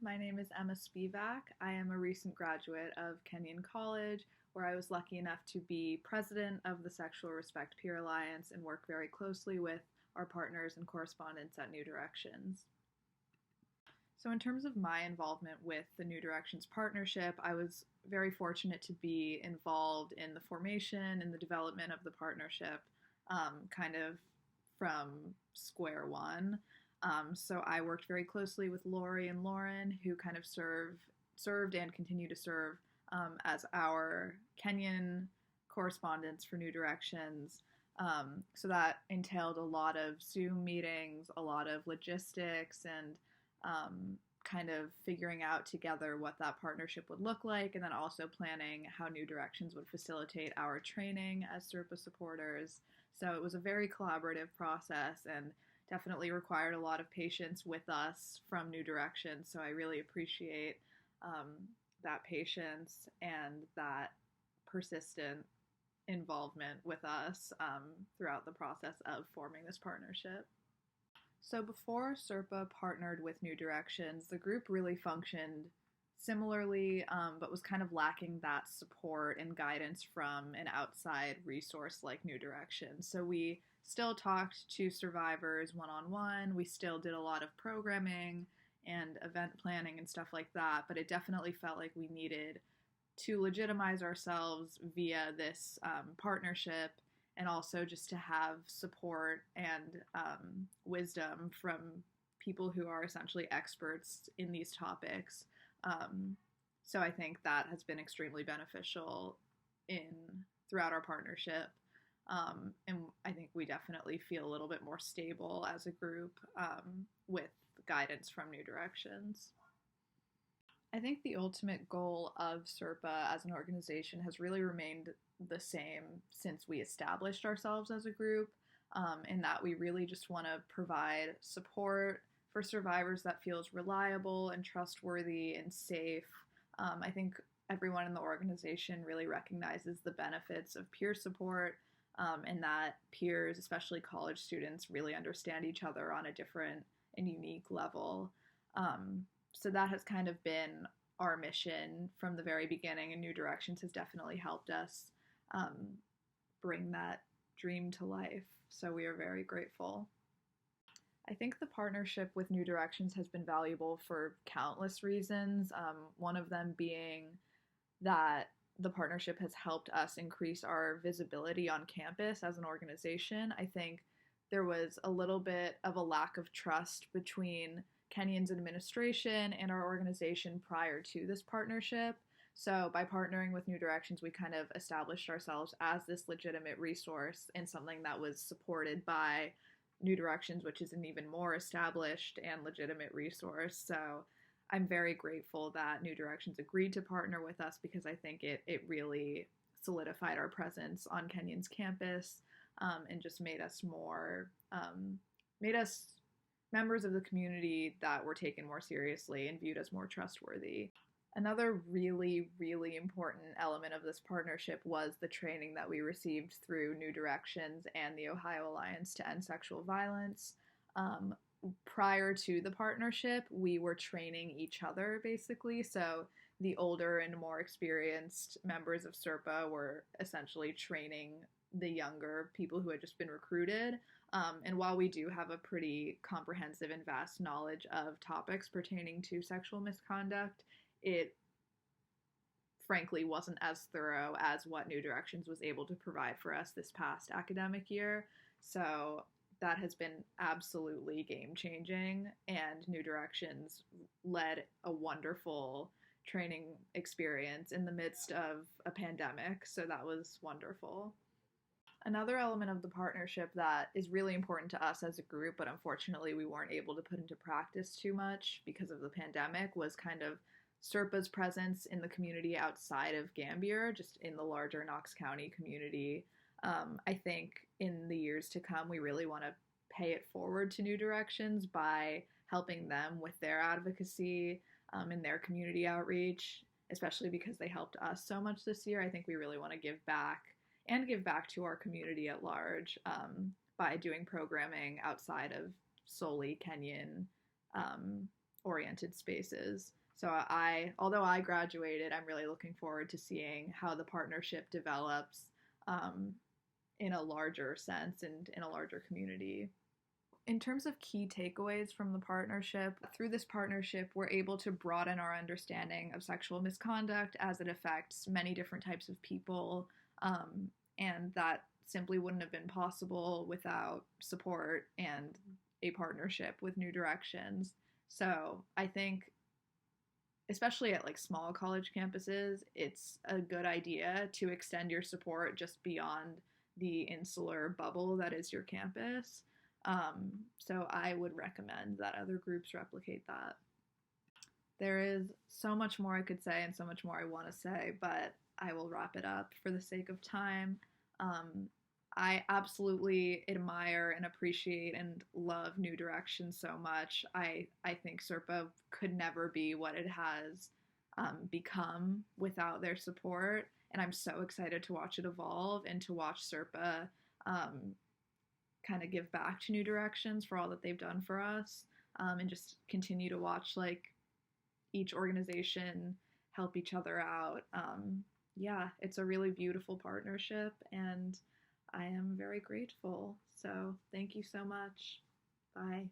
my name is Emma Spivak. I am a recent graduate of Kenyon College, where I was lucky enough to be president of the Sexual Respect Peer Alliance and work very closely with our partners and correspondents at New Directions. So, in terms of my involvement with the New Directions partnership, I was very fortunate to be involved in the formation and the development of the partnership, kind of from square one. So I worked very closely with Lori and Lauren, who kind of served and continue to serve as our Kenyan correspondents for New Directions. So that entailed a lot of Zoom meetings, a lot of logistics, and kind of figuring out together what that partnership would look like, and then also planning how New Directions would facilitate our training as SRPA supporters. So it was a very collaborative process and definitely required a lot of patience with us from New Directions. So I really appreciate that patience and that persistent involvement with us throughout the process of forming this partnership. So before SRPA partnered with New Directions, the group really functioned similarly, but was kind of lacking that support and guidance from an outside resource like New Directions. So we still talked to survivors one-on-one. We still did a lot of programming and event planning and stuff like that, but it definitely felt like we needed to legitimize ourselves via this partnership, and also just to have support and wisdom from people who are essentially experts in these topics. So I think that has been extremely beneficial throughout our partnership. And I think we definitely feel a little bit more stable as a group with guidance from New Directions. I think the ultimate goal of SRPA as an organization has really remained the same since we established ourselves as a group, in that we really just want to provide support for survivors that feels reliable and trustworthy and safe. I think everyone in the organization really recognizes the benefits of peer support, and that peers, especially college students, really understand each other on a different and unique level. So that has kind of been our mission from the very beginning, and New Directions has definitely helped us bring that dream to life. So we are very grateful. I think the partnership with New Directions has been valuable for countless reasons. One of them being that the partnership has helped us increase our visibility on campus as an organization. I think there was a little bit of a lack of trust between Kenyon's administration and our organization prior to this partnership. So by partnering with New Directions, we kind of established ourselves as this legitimate resource and something that was supported by New Directions, which is an even more established and legitimate resource. So I'm very grateful that New Directions agreed to partner with us, because I think it really solidified our presence on Kenyon's campus, and just made us members of the community that were taken more seriously and viewed as more trustworthy. Another really, really important element of this partnership was the training that we received through New Directions and the Ohio Alliance to End Sexual Violence. Prior to the partnership, we were training each other, basically. So the older and more experienced members of SRPA were essentially training the younger people who had just been recruited. And while we do have a pretty comprehensive and vast knowledge of topics pertaining to sexual misconduct, it frankly wasn't as thorough as what New Directions was able to provide for us this past academic year. So that has been absolutely game-changing, and New Directions led a wonderful training experience in the midst of a pandemic, so that was wonderful. Another element of the partnership that is really important to us as a group, but unfortunately we weren't able to put into practice too much because of the pandemic, was kind of SRPA's presence in the community outside of Gambier, just in the larger Knox County community. I think in the years to come, we really want to pay it forward to New Directions by helping them with their advocacy and their community outreach, especially because they helped us so much this year. I think we really want to give back to our community at large by doing programming outside of solely Kenyon oriented spaces. So although I graduated, I'm really looking forward to seeing how the partnership develops um, in a larger sense and in a larger community. In terms of key takeaways from the partnership, through this partnership, we're able to broaden our understanding of sexual misconduct as it affects many different types of people, and that simply wouldn't have been possible without support and a partnership with New Directions. So I think, especially at like small college campuses, it's a good idea to extend your support just beyond the insular bubble that is your campus. So I would recommend that other groups replicate that. There is so much more I could say and so much more I want to say, but I will wrap it up for the sake of time. Um, I absolutely admire and appreciate and love New Directions so much. I think SRPA could never be what it has become without their support, and I'm so excited to watch it evolve and to watch SRPA kind of give back to New Directions for all that they've done for us, and just continue to watch like each organization help each other out. Yeah, it's a really beautiful partnership, and I am very grateful. So thank you so much. Bye.